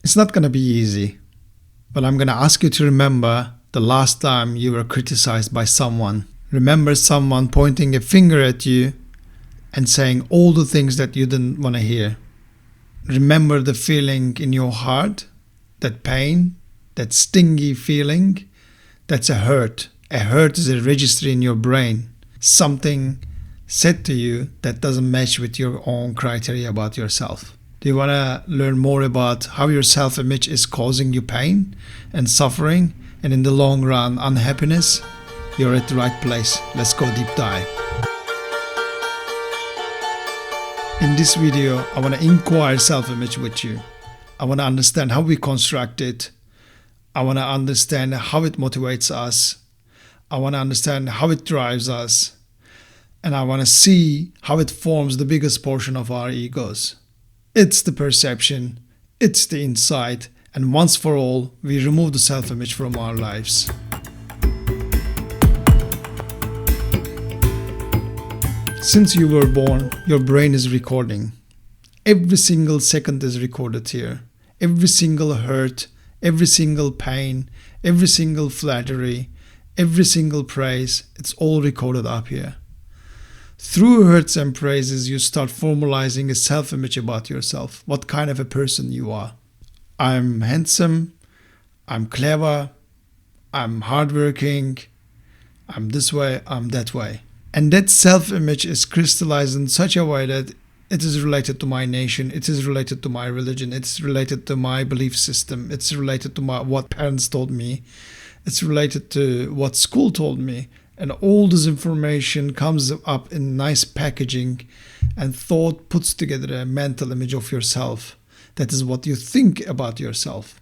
It's not going to be easy, but I'm going to ask you to remember the last time you were criticized by someone. Remember someone pointing a finger at you and saying all the things that you didn't want to hear. Remember the feeling in your heart, that pain, that stingy feeling. That's a hurt. A hurt is a registry in your brain. Something said to you that doesn't match with your own criteria about yourself. Do you want to learn more about how your self-image is causing you pain and suffering and in the long run unhappiness? You're at the right place. Let's go deep dive. In this video, I want to inquire self-image with you. I want to understand how we construct it. I want to understand how it motivates us. I want to understand how it drives us. And I want to see how it forms the biggest portion of our egos. It's the perception, it's the insight, and once for all, we remove the self-image from our lives. Since you were born, your brain is recording. Every single second is recorded here. Every single hurt, every single pain, every single flattery, every single praise, it's all recorded up here. Through hurts and praises, you start formalizing a self-image about yourself, what kind of a person you are. I'm handsome, I'm clever, I'm hardworking, I'm this way, I'm that way. And that self-image is crystallized in such a way that it is related to my nation, it is related to my religion, it's related to my belief system, it's related to what parents told me, it's related to what school told me. And all this information comes up in nice packaging, and thought puts together a mental image of yourself. That is what you think about yourself.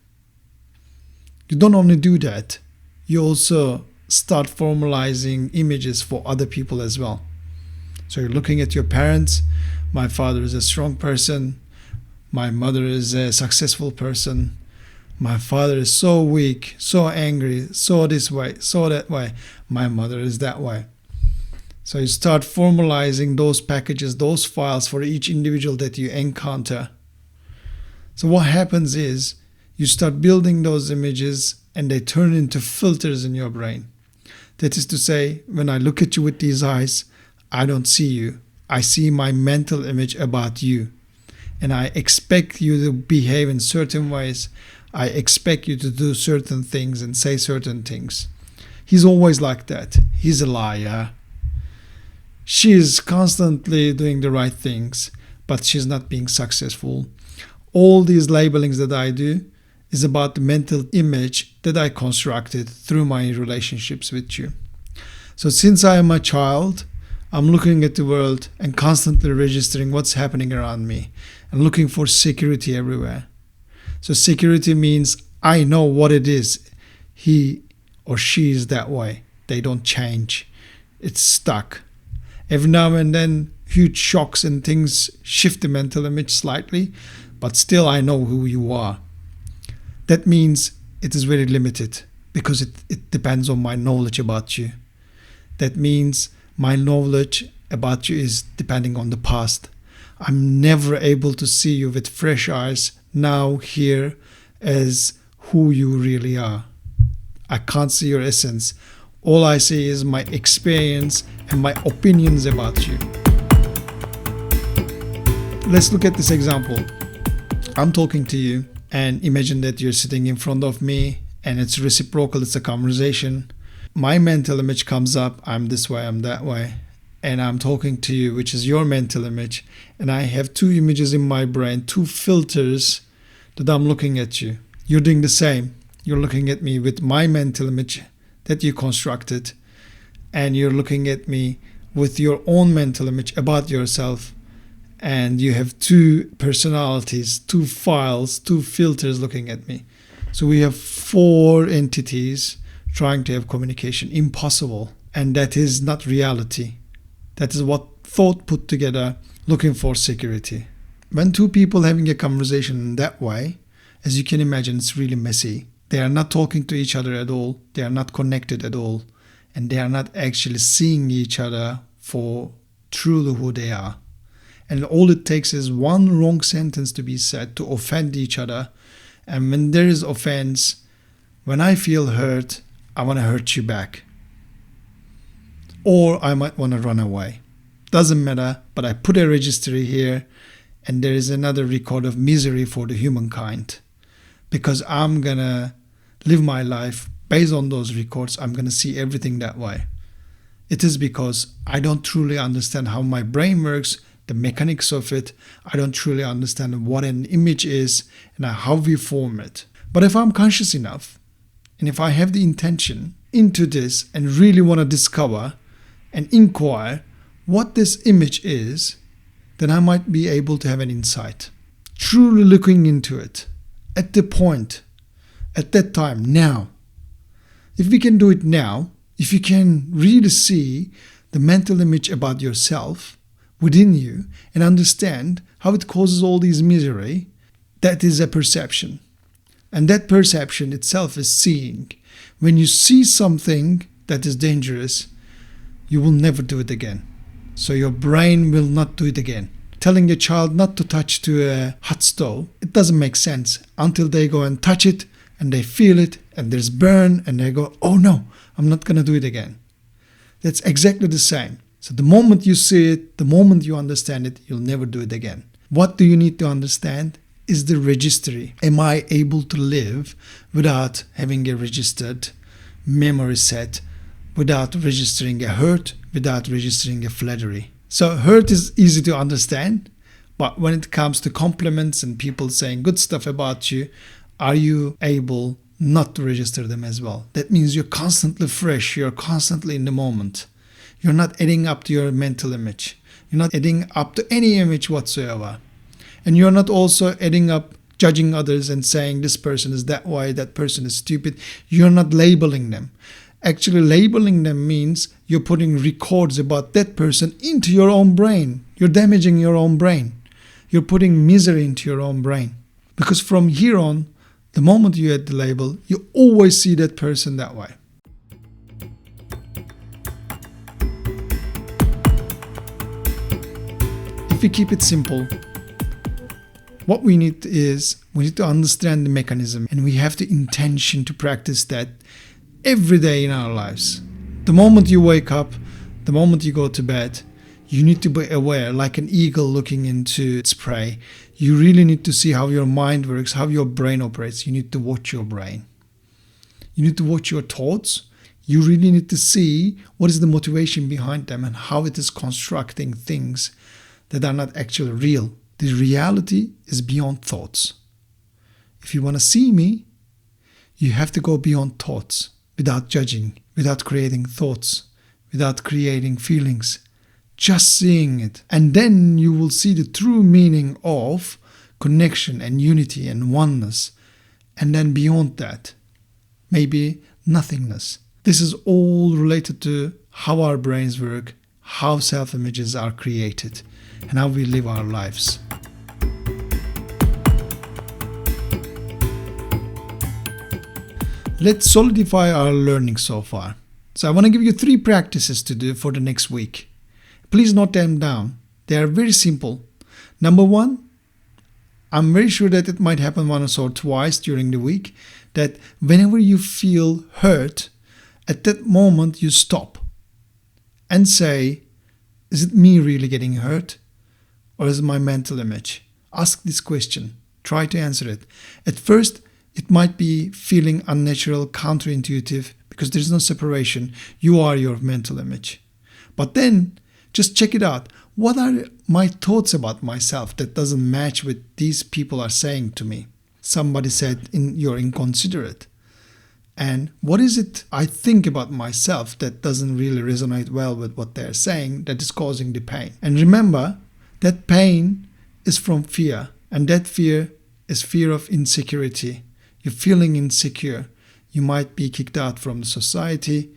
You don't only do that, you also start formalizing images for other people as well. So you're looking at your parents. My father is a strong person. My mother is a successful person. My father is so weak, so angry, so this way, so that way. My mother is that way. So you start formalizing those packages, those files for each individual that you encounter. So what happens is you start building those images and they turn into filters in your brain. That is to say, when I look at you with these eyes, I don't see you. I see my mental image about you. And I expect you to behave in certain ways. I expect you to do certain things and say certain things. He's always like that. He's a liar. She is constantly doing the right things, but she's not being successful. All these labelings that I do is about the mental image that I constructed through my relationships with you. So since I am a child, I'm looking at the world and constantly registering what's happening around me and looking for security everywhere. So security means I know what it is. He or she is that way. They don't change. It's stuck. Every now and then, huge shocks and things shift the mental image slightly, but still I know who you are. That means it is very limited because it depends on my knowledge about you. That means my knowledge about you is depending on the past. I'm never able to see you with fresh eyes now here as who you really are. I can't see your essence. All I see is my experience and my opinions about you. Let's look at this example. I'm talking to you and imagine that you're sitting in front of me and it's reciprocal, it's a conversation. My mental image comes up, I'm this way, I'm that way. And I'm talking to you, which is your mental image. And I have two images in my brain, two filters that I'm looking at you. You're doing the same. You're looking at me with my mental image that you constructed. And you're looking at me with your own mental image about yourself. And you have two personalities, two files, two filters looking at me. So we have four entities trying to have communication. Impossible. And that is not reality. That is what thought put together, looking for security. When two people having a conversation in that way, as you can imagine, it's really messy. They are not talking to each other at all. They are not connected at all. And they are not actually seeing each other for truly who they are. And all it takes is one wrong sentence to be said to offend each other. And when there is offense, when I feel hurt, I want to hurt you back. Or I might want to run away. Doesn't matter, but I put a registry here, and there is another record of misery for the humankind. Because I'm going to live my life based on those records. I'm going to see everything that way. It is because I don't truly understand how my brain works, the mechanics of it. I don't truly understand what an image is and how we form it. But if I'm conscious enough, and if I have the intention into this and really want to discover and inquire what this image is, then I might be able to have an insight. Truly looking into it at the point, at that time, now. If we can do it now, if you can really see the mental image about yourself within you and understand how it causes all these misery, that is a perception. And that perception itself is seeing. When you see something that is dangerous, you will never do it again. So your brain will not do it again. Telling your child not to touch to a hot stove, it doesn't make sense until they go and touch it and they feel it and there's burn and they go, oh no, I'm not going to do it again. That's exactly the same. So the moment you see it, the moment you understand it, you'll never do it again. What do you need to understand is the registry. Am I able to live without having a registered memory set, without registering a hurt, without registering a flattery? So hurt is easy to understand, but when it comes to compliments and people saying good stuff about you, are you able not to register them as well? That means you're constantly fresh, you're constantly in the moment. You're not adding up to your mental image. You're not adding up to any image whatsoever. And you're not also adding up, judging others and saying this person is that way, that person is stupid. You're not labeling them. Actually, labeling them means you're putting records about that person into your own brain. You're damaging your own brain. You're putting misery into your own brain. Because from here on, the moment you add the label, you always see that person that way. If we keep it simple, what we need to understand the mechanism, and we have the intention to practice that every day in our lives. The moment you wake up, the moment you go to bed, you need to be aware, like an eagle looking into its prey. You really need to see how your mind works, how your brain operates. You need to watch your brain. You need to watch your thoughts. You really need to see what is the motivation behind them and how it is constructing things that are not actually real. The reality is beyond thoughts. If you want to see me, you have to go beyond thoughts, without judging, without creating thoughts, without creating feelings. Just seeing it. And then you will see the true meaning of connection and unity and oneness. And then beyond that, maybe nothingness. This is all related to how our brains work, how self-images are created, and how we live our lives. Let's solidify our learning so far. So I want to give you 3 practices to do for the next week. Please note them down. They are very simple. Number 1, I'm very sure that it might happen once or twice during the week, that whenever you feel hurt, at that moment you stop and say, is it me really getting hurt? Or is it my mental image? Ask this question. Try to answer it. At first, it might be feeling unnatural, counterintuitive, because there's no separation. You are your mental image. But then, just check it out. What are my thoughts about myself that doesn't match with these people are saying to me? Somebody said you're inconsiderate. And what is it I think about myself that doesn't really resonate well with what they're saying that is causing the pain? And remember, that pain is from fear. And that fear is fear of insecurity. You're feeling insecure. You might be kicked out from the society.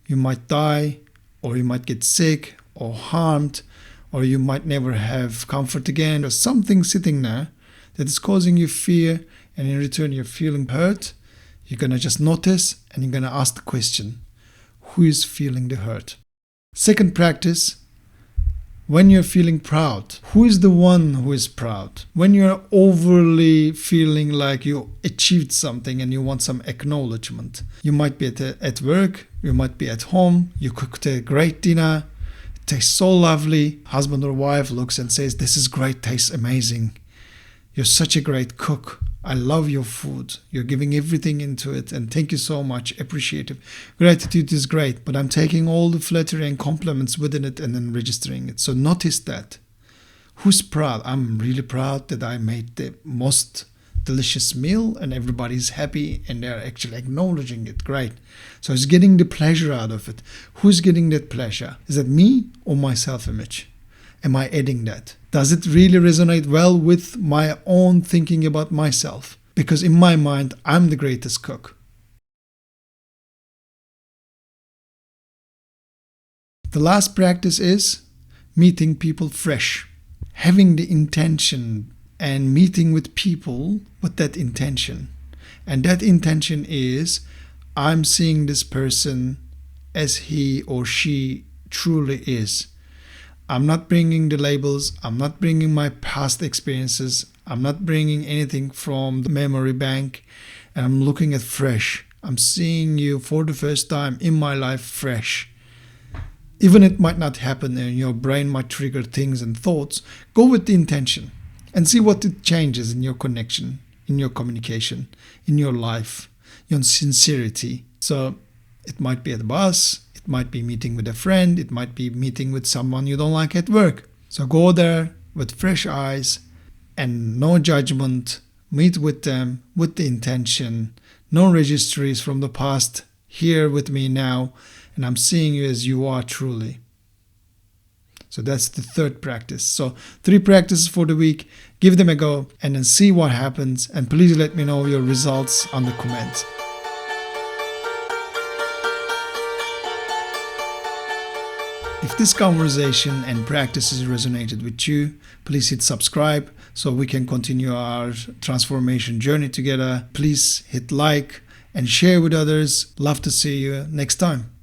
You might die, or you might get sick or harmed, or you might never have comfort again, or something sitting there that is causing you fear, and in return you're feeling hurt. You're going to just notice and you're going to ask the question, who is feeling the hurt? Second practice, When you're feeling proud, who is the one who is proud? When you're overly feeling like you achieved something and you want some acknowledgement. You might be at work, you might be at home, you cooked a great dinner, it tastes so lovely. Husband or wife looks and says, "This is great, tastes amazing. You're such a great cook. I love your food. You're giving everything into it and thank you so much. Appreciative. Gratitude is great, but I'm taking all the flattery and compliments within it and then registering it." So notice that. Who's proud? I'm really proud that I made the most delicious meal and everybody's happy and they're actually acknowledging it. Great. So it's getting the pleasure out of it. Who's getting that pleasure? Is it me or my self-image? Am I adding that? Does it really resonate well with my own thinking about myself? Because in my mind, I'm the greatest cook. The last practice is meeting people fresh. Having the intention and meeting with people with that intention. And that intention is, I'm seeing this person as he or she truly is. I'm not bringing the labels. I'm not bringing my past experiences. I'm not bringing anything from the memory bank. And I'm looking at fresh. I'm seeing you for the first time in my life fresh. Even it might not happen and your brain might trigger things and thoughts. Go with the intention and see what it changes in your connection, in your communication, in your life, your sincerity. So it might be at the bus. It might be meeting with a friend. It might be meeting with someone you don't like at work. So go there with fresh eyes and no judgment. Meet with them with the intention. No registries from the past. Here with me now. And I'm seeing you as you are truly. So that's the third practice. So 3 practices for the week. Give them a go and then see what happens. And please let me know your results on the comments. If this conversation and practices resonated with you, please hit subscribe so we can continue our transformation journey together. Please hit like and share with others. Love to see you next time.